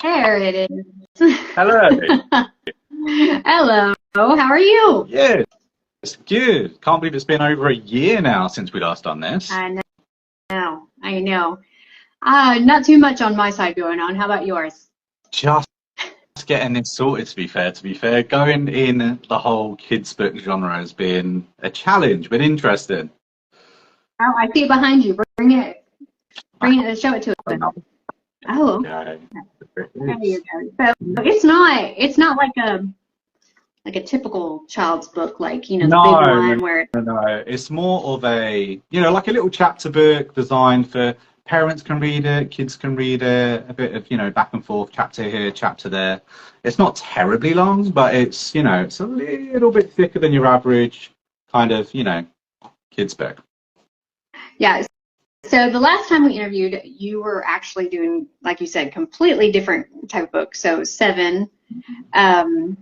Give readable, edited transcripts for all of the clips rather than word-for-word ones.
There it is. Hello. Hello, how are you? Yeah, it's good. Can't believe it's been over a year now since we last done this. I know, I know. Not too much on my side going on. How about yours? Just getting this sorted, to be fair. To be fair, going in the whole kids' book genre has been a challenge, been interesting. Oh, I see it behind you. Bring it, show it to us. Oh, Okay. there you go. So it's not like a typical child's book, like the big No, no, one where. no, no. It's more of a, like a little chapter book designed for parents can read it, kids can read it, a bit of, back and forth, chapter here, chapter there. It's not terribly long, but it's a little bit thicker than your average kind of, kids book. Yeah. So the last time we interviewed, you were actually doing, like you said, completely different type of book. So seven. Um,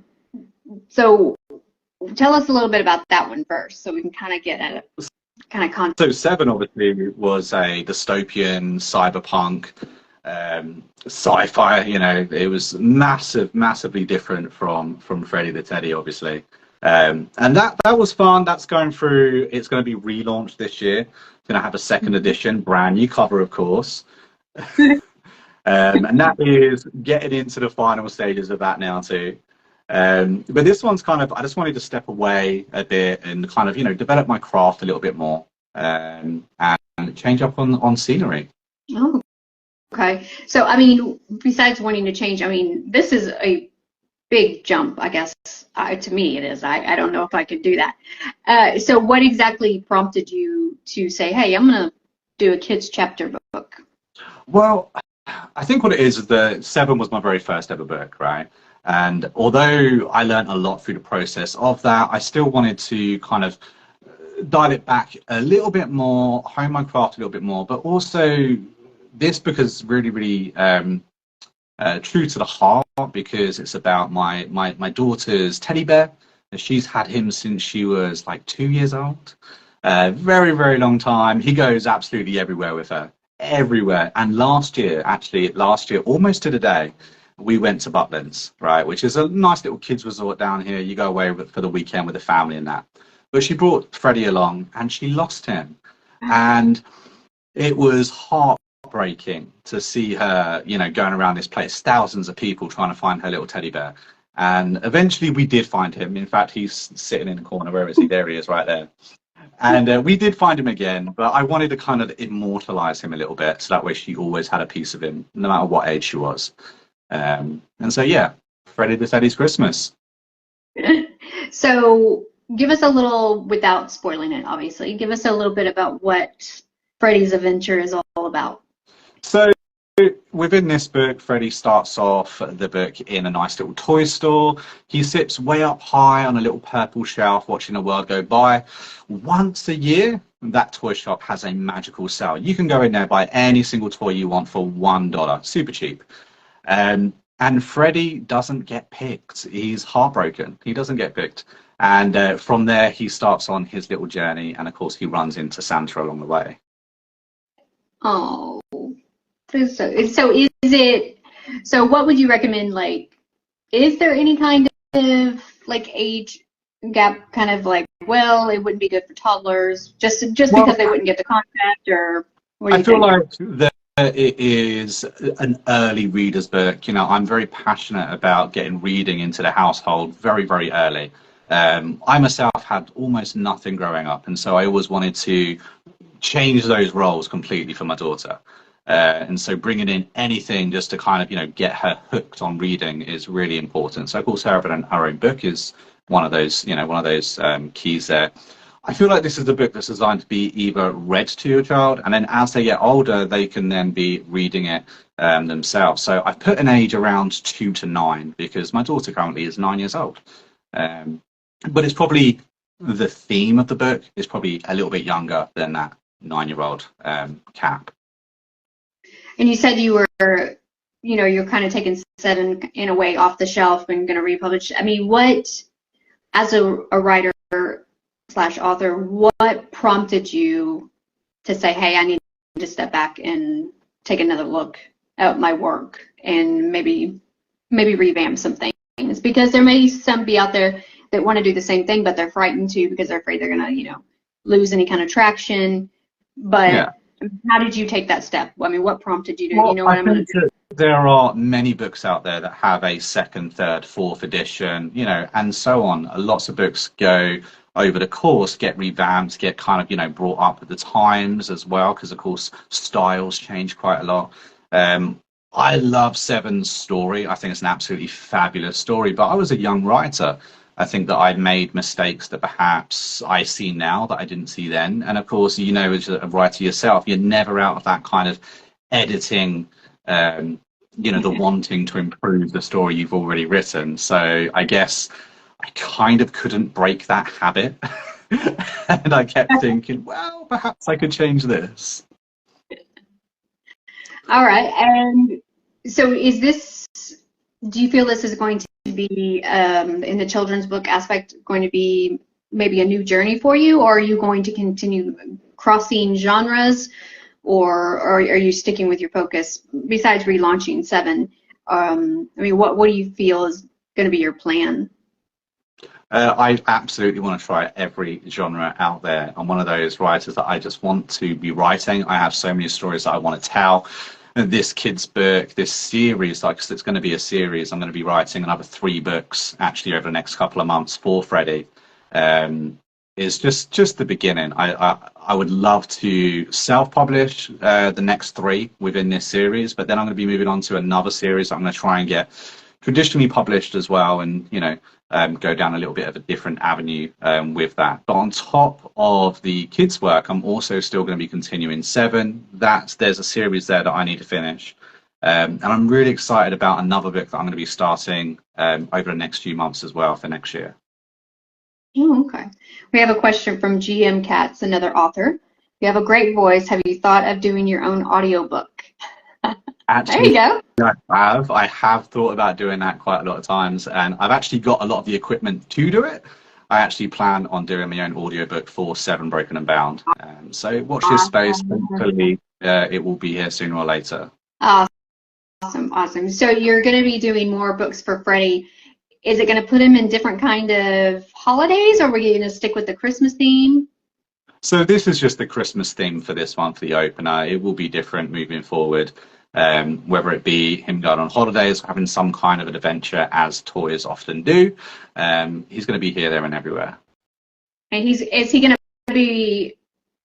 so tell us a little bit about that one first, so we can kind of get at it, kind of context. So Seven obviously was a dystopian cyberpunk sci-fi. It was massively different from Freddy the Teddy, obviously. And that was fun. That's going through. It's going to be relaunched this year. It's going to have a second edition, brand new cover, of course. And that is getting into the final stages of that now too. But this one's kind of, I just wanted to step away a bit and kind of, develop my craft a little bit more, and change up on scenery. Oh, okay. So, I mean, besides wanting to change, I mean, this is a big jump, I guess. To me, it is. I don't know if I could do that. So what exactly prompted you to say, hey, I'm going to do a kids chapter book? Well, I think what it is that Seven was my very first ever book, right? And although I learned a lot through the process of that, I still wanted to kind of dial it back a little bit more, hone my craft a little bit more, but also this book is really true to the heart because it's about my daughter's teddy bear. She's had him since she was like 2 years old. Very long time. He goes absolutely everywhere with her, everywhere. And last year, almost to the day, we went to Butlins, right, which is a nice little kids resort down here. You go away for the weekend with the family and that. But she brought Freddie along and she lost him. And it was heartbreaking to see her, going around this place, thousands of people trying to find her little teddy bear. And eventually we did find him. In fact, he's sitting in the corner. Where is he? There he is, right there. And we did find him again, but I wanted to kind of immortalize him a little bit. So that way she always had a piece of him, no matter what age she was. And so, yeah, Freddy the Teddy's Christmas. So give us a little, without spoiling it, obviously, give us a little bit about what Freddy's adventure is all about. So within this book, Freddy starts off the book in a nice little toy store. He sits way up high on a little purple shelf watching the world go by. Once a year, that toy shop has a magical sale. You can go in there, buy any single toy you want for $1, super cheap. And Freddy doesn't get picked. He's heartbroken. He doesn't get picked. And from there, he starts on his little journey. And of course, he runs into Santa along the way. Oh, so what would you recommend? Like, is there any kind of like age gap, kind of like, well, it wouldn't be good for toddlers just because they wouldn't get the concept, or what do you I feel think? like it is an early reader's book. I'm very passionate about getting reading into the household very early. I myself had almost nothing growing up, and so I always wanted to change those roles completely for my daughter. And so bringing in anything just to kind of, get her hooked on reading is really important. So of course, having her own book is one of those, keys there. I feel like this is a book that's designed to be either read to your child, and then as they get older, they can then be reading it themselves. So I've put an age around 2 to 9 because my daughter currently is 9 years old. But it's probably the theme of the book is probably a little bit younger than that 9-year-old cap. And you said you were, you're kind of taking Seven in a way off the shelf and going to republish. I mean, what, as a writer slash author, what prompted you to say, hey, I need to step back and take another look my work and maybe revamp some things, because there may some be out there that want to do the same thing, but they're frightened too because they're afraid they're gonna, lose any kind of traction. But Yeah. how did you take that step? I mean, what prompted you to, you Well, know I what I'm gonna think do? that there are many books out there that have a second, third, fourth edition, and so on. Lots of books go over the course, get revamped, get kind of, brought up with the times as well, because of course styles change quite a lot. I love Seven's story. I think it's an absolutely fabulous story, but I was a young writer. I think that I'd made mistakes that perhaps I see now that I didn't see then. And of course, as a writer yourself, you're never out of that kind of editing, the wanting to improve the story you've already written. So I guess I kind of couldn't break that habit. And I kept thinking, well, perhaps I could change this. All right. And so do you feel this is going to be, in the children's book aspect, going to be maybe a new journey for you, or are you going to continue crossing genres, or are you sticking with your focus besides relaunching Seven? I mean, what do you feel is going to be your plan? I absolutely want to try every genre out there. I'm one of those writers that I just want to be writing. I have so many stories that I want to tell. And this kid's book, this series, like it's going to be a series. I'm going to be writing another 3 books actually over the next couple of months for Freddy. Is just the beginning. I would love to self-publish the next 3 within this series, but then I'm going to be moving on to another series. I'm going to try and get traditionally published as well, and go down a little bit of a different avenue with that. But on top of the kids' work, I'm also still going to be continuing Seven. There's a series there that I need to finish, and I'm really excited about another book that I'm going to be starting over the next few months as well for next year. Oh, okay. We have a question from GM Katz, another author. You have a great voice. Have you thought of doing your own audiobook? There you Actually, go. I have thought about doing that quite a lot of times, and I've actually got a lot of the equipment to do it. I actually plan on doing my own audiobook for Seven Broken and Bound. So watch this space. Hopefully, it will be here sooner or later. Awesome, awesome. So you're going to be doing more books for Freddie. Is it going to put him in different kind of holidays, or are we going to stick with the Christmas theme? So this is just the Christmas theme for this one, for the opener. It will be different moving forward, whether it be him going on holidays or having some kind of an adventure, as toys often do. He's going to be here, there, and everywhere. And is he going to be,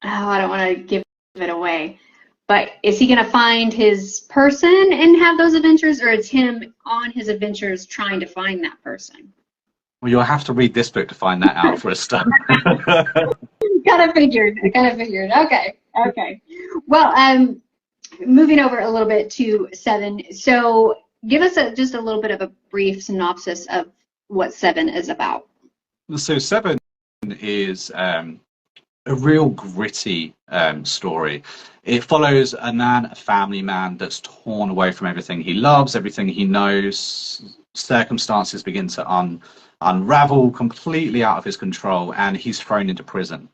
I don't want to give it away, but is he going to find his person and have those adventures, or is him on his adventures trying to find that person? Well, you'll have to read this book to find that out for a start. Kind of figured. Okay. Well, moving over a little bit to Seven. So give us just a little bit of a brief synopsis of what Seven is about. So Seven is a real gritty story. It follows a family man that's torn away from everything he loves, everything he knows. Circumstances begin to unravel completely out of his control, and he's thrown into prison.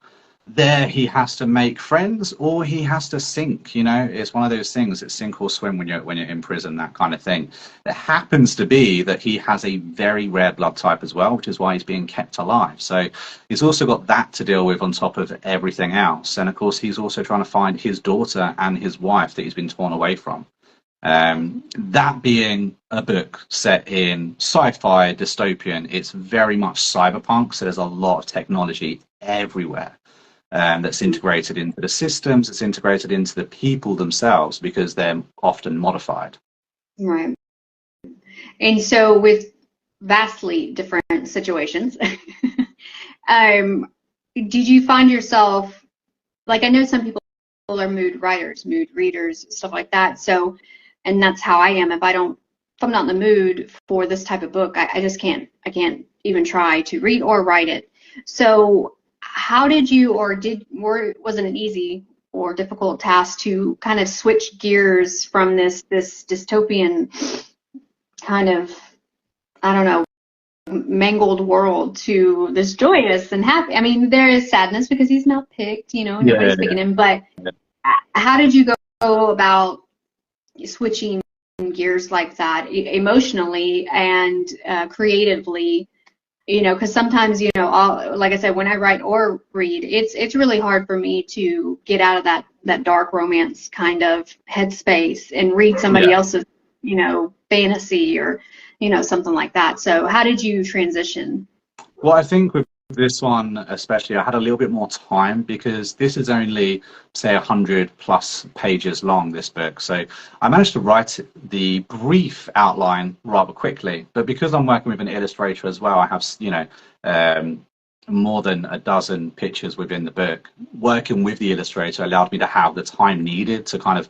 There he has to make friends, or he has to sink. It's one of those things, it's sink or swim when you're in prison, that kind of thing. It happens to be that he has a very rare blood type as well, which is why he's being kept alive. So he's also got that to deal with on top of everything else. And of course, he's also trying to find his daughter and his wife that he's been torn away from. That being a book set in sci-fi dystopian, it's very much cyberpunk, so there's a lot of technology everywhere. That's integrated into the systems, it's integrated into the people themselves, because they're often modified. Right. And so with vastly different situations, did you find yourself, like, I know some people are mood writers, mood readers, stuff like that. So, and that's how I am. If I'm not in the mood for this type of book, I just can't even try to read or write it. So how did you, was it an easy or difficult task to kind of switch gears from this dystopian kind of, I don't know, mangled world to this joyous and happy? I mean, there is sadness because he's not picked, nobody's picking him, but how did you go about switching gears like that emotionally and creatively, you know, because sometimes, you know, like I said, when I write or read, it's really hard for me to get out of that dark romance kind of headspace and read somebody Yeah. else's, you know, fantasy or, you know, something like that. So how did you transition? Well, I think with this one especially, I had a little bit more time because this is only, say, 100+ pages long, this book. So I managed to write the brief outline rather quickly. But because I'm working with an illustrator as well, I have, you know, more than a dozen pictures within the book. Working with the illustrator allowed me to have the time needed to kind of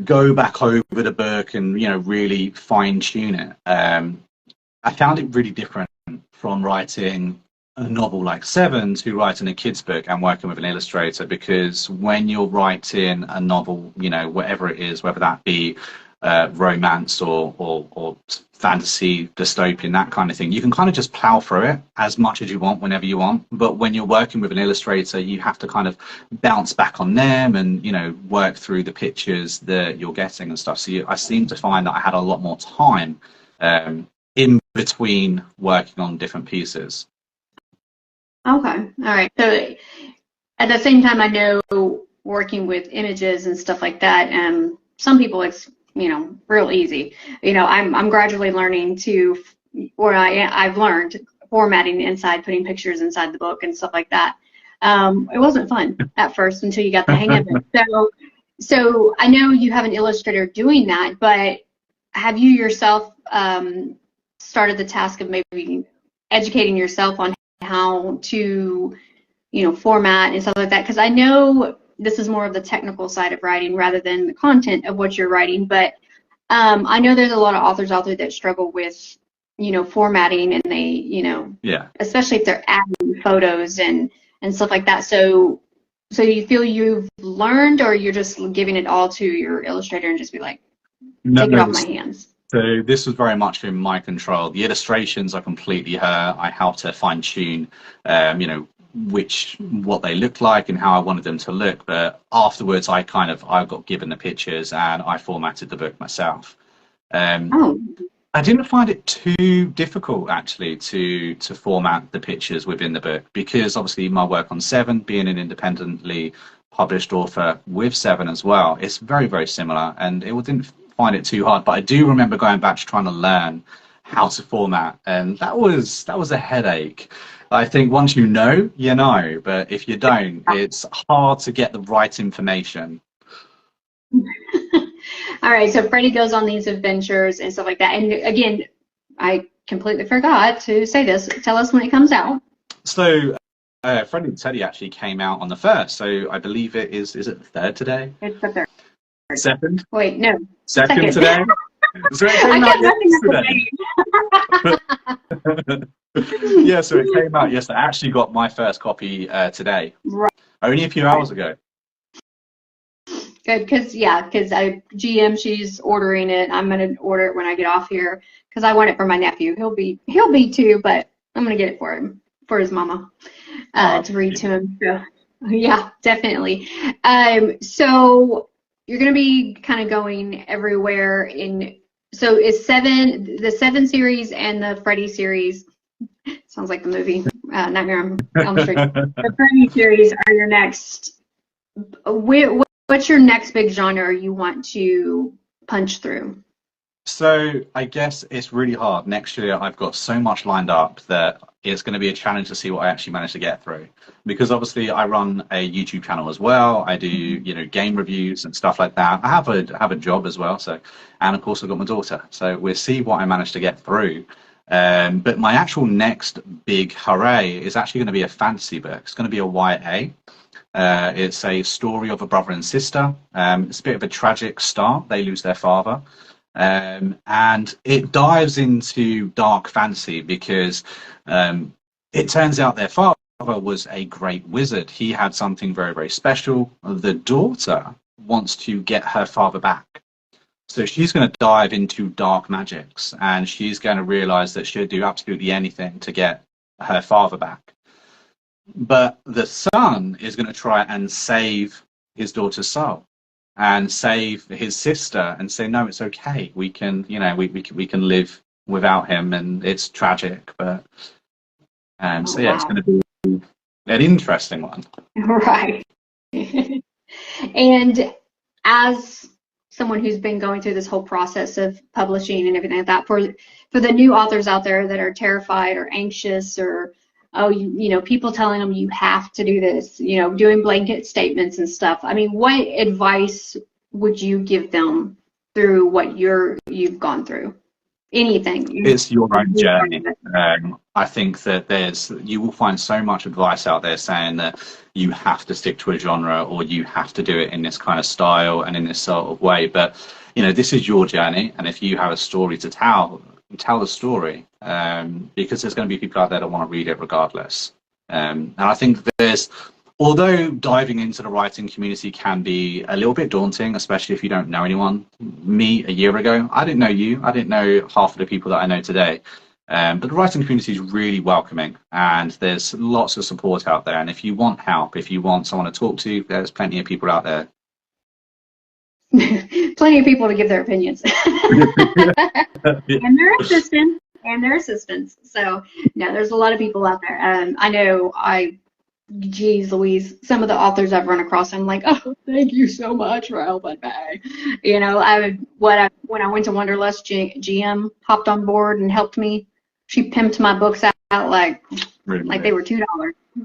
go back over the book and, you know, really fine tune it. I found it really different from writing a novel like Seven to writing a kid's book and working with an illustrator, because when you're writing a novel, you know, whatever it is, whether that be romance or fantasy, dystopian, that kind of thing, you can kind of just plow through it as much as you want whenever you want. But when you're working with an illustrator, you have to kind of bounce back on them and, you know, work through the pictures that you're getting and stuff. So I seem to find that I had a lot more time in between working on different pieces. Okay. All right. So at the same time, I know working with images and stuff like that, some people it's, you know, real easy. You know, I'm gradually learning to, or I've learned formatting inside, putting pictures inside the book and stuff like that. It wasn't fun at first until you got the hang of it. So I know you have an illustrator doing that, but have you yourself started the task of maybe educating yourself on how to, you know, format and stuff like that? Because I know this is more of the technical side of writing rather than the content of what you're writing, but I know there's a lot of authors out there that struggle with, you know, formatting, and they, you know, Yeah. especially if they're adding photos and stuff like that. So you feel you've learned, or you're just giving it all to your illustrator and just be like, No, take it off my hands? so this was very much in my control. The illustrations are completely her. I helped her fine tune, you know, what they looked like and how I wanted them to look. But afterwards, I got given the pictures and I formatted the book myself. Oh, I didn't find it too difficult actually to format the pictures within the book, because obviously my work on Seven, being an independently published author with Seven as well, it's very, very similar, and it didn't find it too hard. But I do remember going back to trying to learn how to format, and that was a headache. I think once you know, you know, but if you don't, it's hard to get the right information. all right. So Freddie goes on these adventures and stuff like that. And again, I completely forgot to say this. Tell us when it comes out. So Freddy and Teddy actually came out on the 1st, so I believe it is it the 3rd today? It's the third. Second? Wait, no. Second Second. today? So it I came kept out looking at yesterday. Yeah, so it came out yesterday. I actually got my first copy today, right. only a few hours ago. Good, because GM, she's ordering it. I'm gonna order it when I get off here because I want it for my nephew. He'll be 2, but I'm gonna get it for him, for his mama, to read to him. So yeah, definitely. So you're gonna be kind of going everywhere in. So is the Seven series and the Freddy series, sounds like the movie Nightmare on Elm Street. The Freddy series are your next. What's your next big genre you want to punch through? So I guess it's really hard. Next year, I've got so much lined up that it's going to be a challenge to see what I actually manage to get through. Because obviously, I run a YouTube channel as well. I do, you know, game reviews and stuff like that. I have a job as well. So, and of course, I've got my daughter. So we'll see what I manage to get through. But my actual next big hooray is actually going to be a fantasy book. It's going to be a YA. It's a story of a brother and sister. It's a bit of a tragic start. They lose their father. And it dives into dark fantasy because it turns out their father was a great wizard. He had something very, very special. The daughter wants to get her father back. So she's going to dive into dark magics, and she's going to realize that she'll do absolutely anything to get her father back. But the son is going to try and save his daughter's soul. and save his sister and say, no, it's okay. We can, you know, we can live without him, and it's tragic, but Oh, so yeah, it's wow. going to be an interesting one. Right. And as someone who's been going through this whole process of publishing and everything like that, for the new authors out there that are terrified or anxious, or you know, people telling them you have to do this, you know, doing blanket statements and stuff. I mean, what advice would you give them through what you've gone through? Anything. It's your own journey. I think that you will find so much advice out there saying that you have to stick to a genre, or you have to do it in this kind of style and in this sort of way. But, you know, this is your journey. And if you have a story to tell the story, because there's going to be people out there that want to read it regardless. And I think although diving into the writing community can be a little bit daunting, especially if you don't know anyone. Me, a year ago, I didn't know you. I didn't know half of the people that I know today. But the writing community is really welcoming, and there's lots of support out there. And if you want help, if you want someone to talk to, there's plenty of people out there. Plenty of people to give their opinions. And their assistants. So, no, there's a lot of people out there. I know geez Louise, some of the authors I've run across, I'm like, oh, thank you so much for helping me. You know, when I went to Wonderlust, GM hopped on board and helped me. She pimped my books out like they were $2.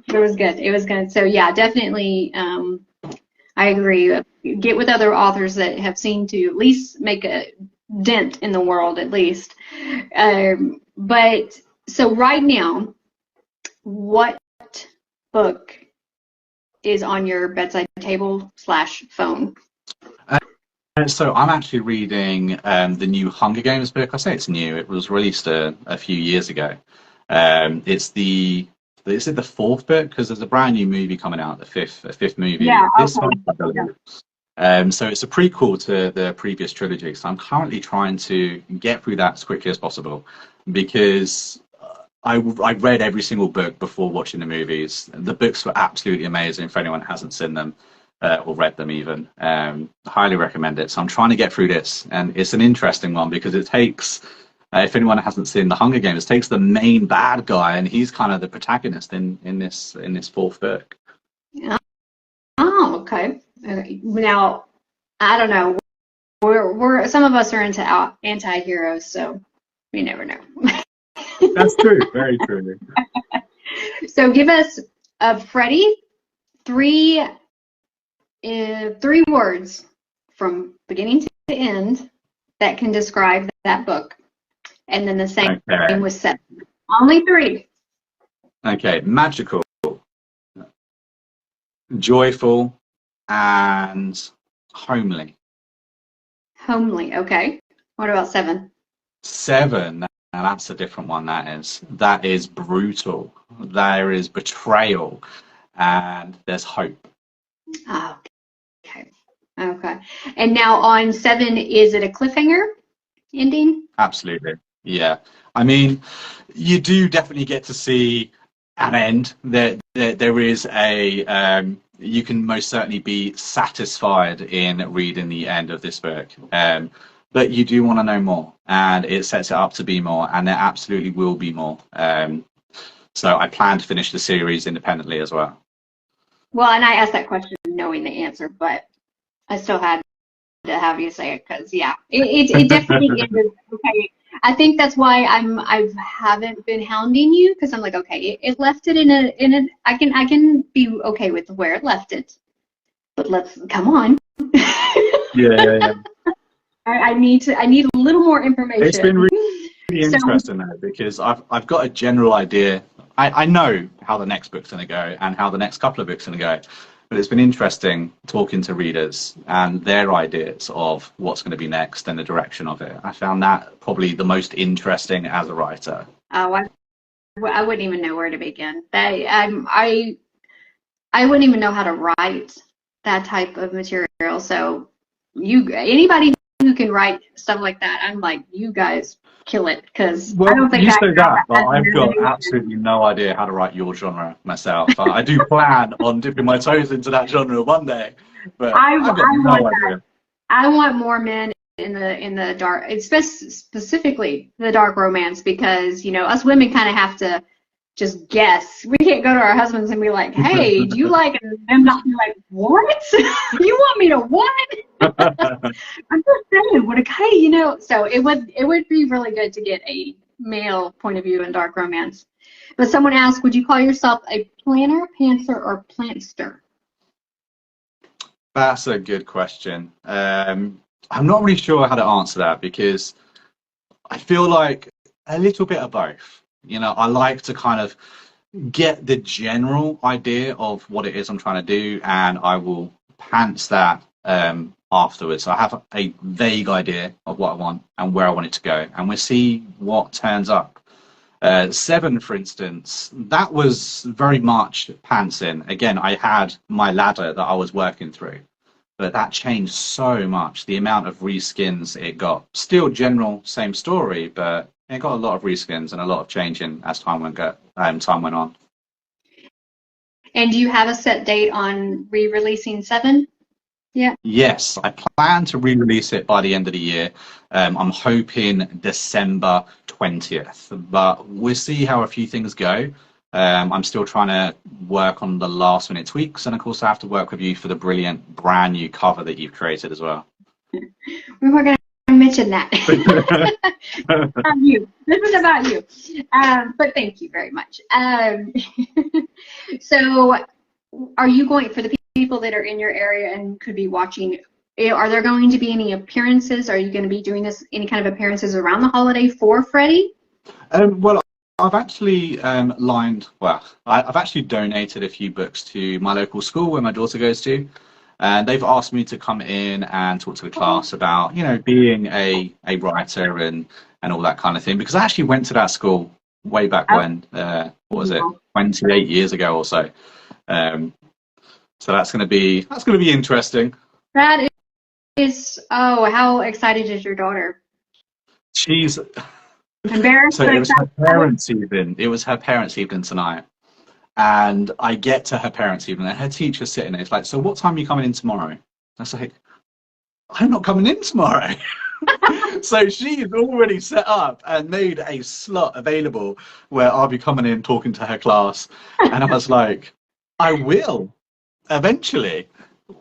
It was good. It was good. So yeah, definitely, I agree. Get with other authors that have seemed to at least make a dent in the world, at least. But so right now, what book is on your bedside table / phone? So I'm actually reading the new Hunger Games book. I say it's new. It was released a few years ago. Is it the fourth book? Because there's a brand new movie coming out, a fifth movie. Yeah. This Okay. month, I believe. So it's a prequel to the previous trilogy. So I'm currently trying to get through that as quickly as possible, because I read every single book before watching the movies. The books were absolutely amazing. For anyone who hasn't seen them or read them even, highly recommend it. So I'm trying to get through this, and it's an interesting one because it takes, if anyone hasn't seen the Hunger Games, it takes the main bad guy, and he's kind of the protagonist in this fourth book. Oh, okay. Now, I don't know. We're some of us are into anti-heroes, so you never know. That's true. Very true. So give us Freddy, three words from beginning to end that can describe that book, and then the same with 7. Only 3. Okay, magical, joyful, and homely. Homely. Okay. What about 7? 7. Now that's a different one. That is brutal. There is betrayal, and there's hope. Oh, okay. Okay. And now on 7, is it a cliffhanger ending? Absolutely. Yeah. I mean, you do definitely get to see an end. There is a you can most certainly be satisfied in reading the end of this book. But you do want to know more, and it sets it up to be more, and there absolutely will be more. So I plan to finish the series independently as well. Well, and I asked that question knowing the answer, but I still had to have you say it because, yeah, it definitely ended. Okay, I think that's why I haven't been hounding you, because I'm like, okay, it left it in a I can be okay with where it left it, but let's come on. Yeah. I need a little more information. It's been really interesting though, because I've got a general idea. I know how the next book's going to go and how the next couple of books are going to go, but it's been interesting talking to readers and their ideas of what's going to be next and the direction of it. I found that probably the most interesting as a writer. Oh, I wouldn't even know where to begin. I wouldn't even know how to write that type of material. So anybody who can write stuff like that, I'm like, you guys kill it, because I don't think you say that, but I've got absolutely no idea how to write your genre myself. I do plan on dipping my toes into that genre one day, but I've got no idea. I want more men in the dark, specifically the dark romance, because us women kind of have to just guess. We can't go to our husbands and be like, "Hey, do you like?" And them not be like, "What? You want me to what?" I'm just saying, what a guy, So it would be really good to get a male point of view in dark romance. But someone asked, would you call yourself a planner, pantser, or plantster? That's a good question. I'm not really sure how to answer that because I feel like a little bit of both. I like to kind of get the general idea of what it is I'm trying to do, and I will pants that afterwards. So I have a vague idea of what I want and where I want it to go, and we'll see what turns up. Seven, for instance, that was very much pantsing. Again, I had my ladder that I was working through, but that changed so much. The amount of reskins it got, still general same story, but it got a lot of reskins and a lot of changing as time went on. And do you have a set date on re-releasing Seven? Yeah. Yes, I plan to re-release it by the end of the year. I'm hoping December 20th, but we'll see how a few things go. I'm still trying to work on the last minute tweaks, and of course I have to work with you for the brilliant brand new cover that you've created as well. We were going to mention that. About you. This is about you. But thank you very much. So are you going, for the people that are in your area and could be watching, are there going to be any appearances? Are you going to be doing any kind of appearances around the holiday for Freddy? Well, I've actually I've actually donated a few books to my local school where my daughter goes to, and they've asked me to come in and talk to the class about, being a writer and all that kind of thing, because I actually went to that school way back when, what was it, 28 years ago or so. So that's going to be interesting. That is, oh, how excited is your daughter? She's embarrassed. So it was her parents' evening. It was her parents' evening tonight, and I get to her parents' evening, and her teacher's sitting there. It's like, so what time are you coming in tomorrow? I was like, I'm not coming in tomorrow. So she's already set up and made a slot available where I'll be coming in talking to her class, and I was like, I will eventually.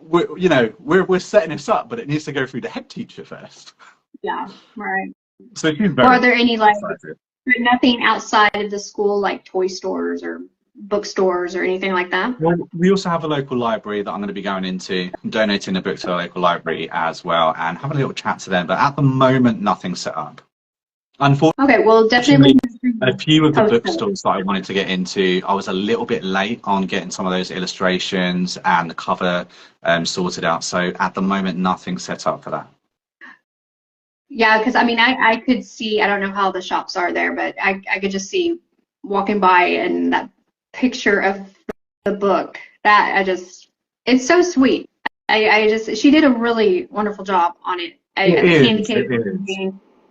We're setting this up, but it needs to go through the head teacher first. Yeah, right. So she's very. Or are there any excited. Nothing outside of the school, like toy stores or bookstores or anything like that? Well, we also have a local library that I'm going to be going into, donating a book to the local library as well, and having a little chat to them. But at the moment, nothing's set up. Unfortunately, okay, well, definitely a few of the bookstores that I wanted to get into, I was a little bit late on getting some of those illustrations and the cover sorted out. So at the moment, nothing's set up for that. Yeah, because I mean, I could see, I don't know how the shops are there, but I could just see walking by and that picture of the book. That it's so sweet. She did a really wonderful job on it.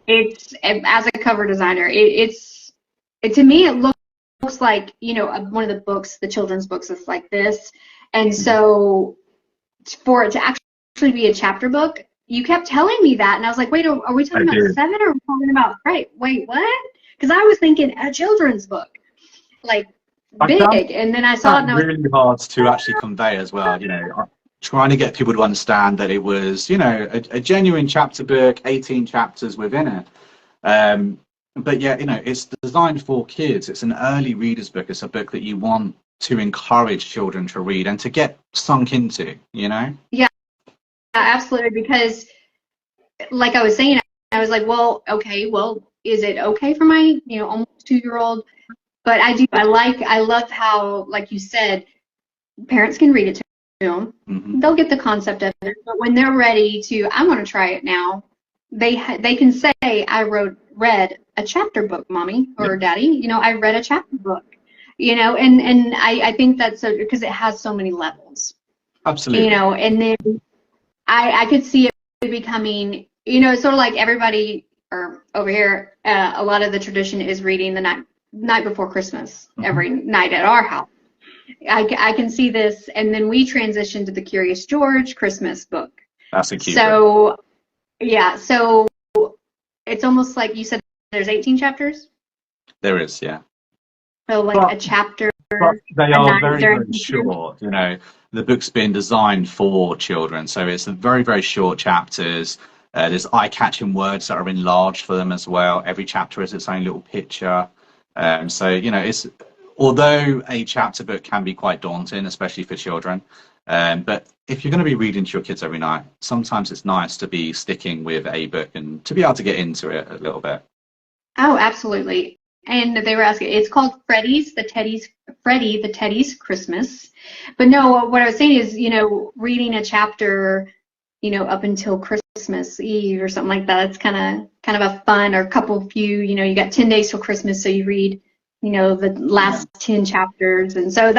It's as a cover designer, to me it looks like one of the books, the children's books, is like this, and so for it to actually be a chapter book, you kept telling me that, and I was like, wait, are we talking about Seven or are we talking about Freddy? Wait, what? Because I was thinking a children's book, like big, and then I saw it and I was really hard to actually convey as well. Trying to get people to understand that it was, a genuine chapter book, 18 chapters within it. But yeah, it's designed for kids. It's an early reader's book. It's a book that you want to encourage children to read and to get sunk into, Yeah, absolutely. Because like I was saying, I was like, well, okay, well, is it okay for my, almost 2-year-old? But I love how, like you said, parents can read it to them. Mm-hmm. They'll get the concept of it, but when they're ready to, I want to try it now, they can say, I read a chapter book, mommy or daddy. I read a chapter book. And I think that's because it has so many levels. Absolutely. And then I could see it becoming, sort of like everybody, or over here, a lot of the tradition is reading the night before Christmas, every night at our house. I can see this, and then we transition to the Curious George Christmas book. That's a cute book. So yeah, so it's almost like you said there's 18 chapters. There is, yeah. So like But a chapter but they a are night very, during very the weekend. short. You know, the book's been designed for children, so it's a very, very short chapters. There's eye-catching words that are enlarged for them as well. Every chapter has its own little picture. So, you know, it's although a chapter book can be quite daunting, especially for children. But if you're going to be reading to your kids every night, sometimes it's nice to be sticking with a book and to be able to get into it a little bit. Oh, absolutely. And they were asking, it's called Freddy the Teddy's Christmas. But no, what I was saying is, reading a chapter, up until Christmas Eve or something like that. It's kind of a fun or couple few, you got 10 days till Christmas, so you read, the last 10 chapters. And so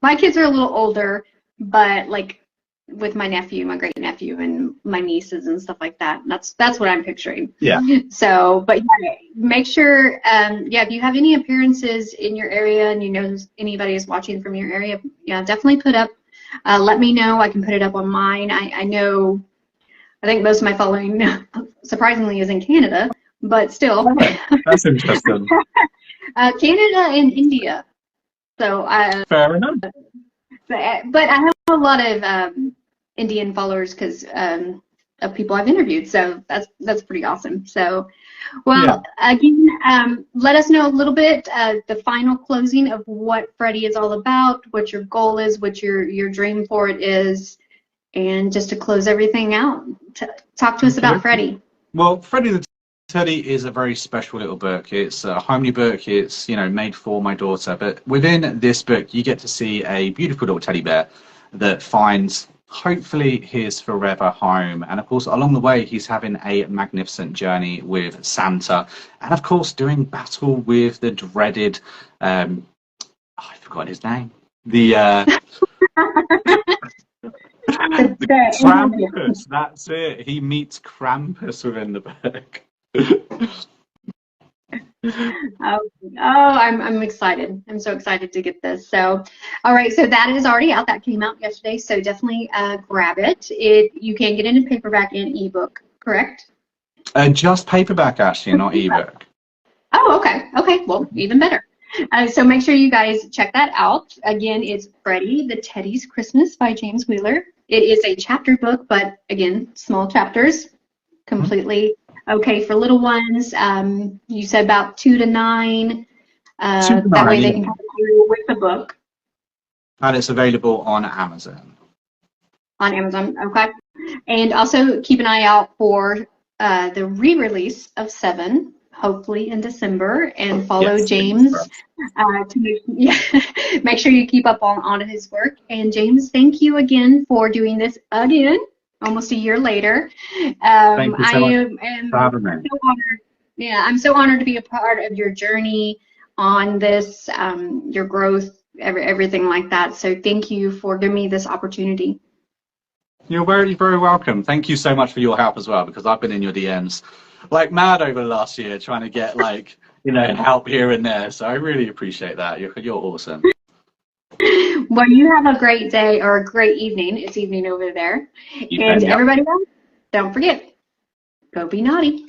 my kids are a little older, but like with my nephew, my great nephew, and my nieces and stuff like that. That's what I'm picturing. Yeah. So, but yeah, make sure, if you have any appearances in your area and anybody is watching from your area, yeah, definitely put up. Let me know. I can put it up on mine. I know. I think most of my following, surprisingly, is in Canada, but still. That's interesting. Canada and India. So, Fair enough. but I have a lot of Indian followers because of people I've interviewed. So that's pretty awesome. So, well, again, let us know a little bit the final closing of what Freddy is all about, what your goal is, what your dream for it is, and just to close everything out, talk to us about Freddy. Well, Freddy the Teddy is a very special little book. It's a homely book. It's, made for my daughter. But within this book, you get to see a beautiful little teddy bear that finds, hopefully, his forever home. And of course, along the way, he's having a magnificent journey with Santa. And of course, doing battle with the dreaded, I forgot his name. The Krampus, that's it. He meets Krampus within the book. I'm excited. I'm so excited to get this. So, all right. So that is already out. That came out yesterday. So definitely grab it. You can get it in paperback and ebook, correct? Just paperback, actually, not ebook. Oh, okay. Okay. Well, even better. So make sure you guys check that out. Again, it's Freddy the Teddy's Christmas by James Wheeler. It is a chapter book, but again, small chapters, completely okay for little ones. You said about 2 to 9. That way they can come through with the book. And it's available on Amazon. On Amazon, okay. And also keep an eye out for the re-release of 7. Hopefully in December, and follow James to make sure you keep up on his work. And James, thank you again for doing this again, almost a year later. Thank you so much for having me. So honored. Yeah, I'm so honored to be a part of your journey on this, your growth, everything like that. So thank you for giving me this opportunity. You're very, very welcome. Thank you so much for your help as well, because I've been in your DMs like mad over the last year trying to get help here and there. So I really appreciate that. You're awesome. Well, you have a great day or a great evening. It's evening over there. And everybody else, don't forget, go be naughty.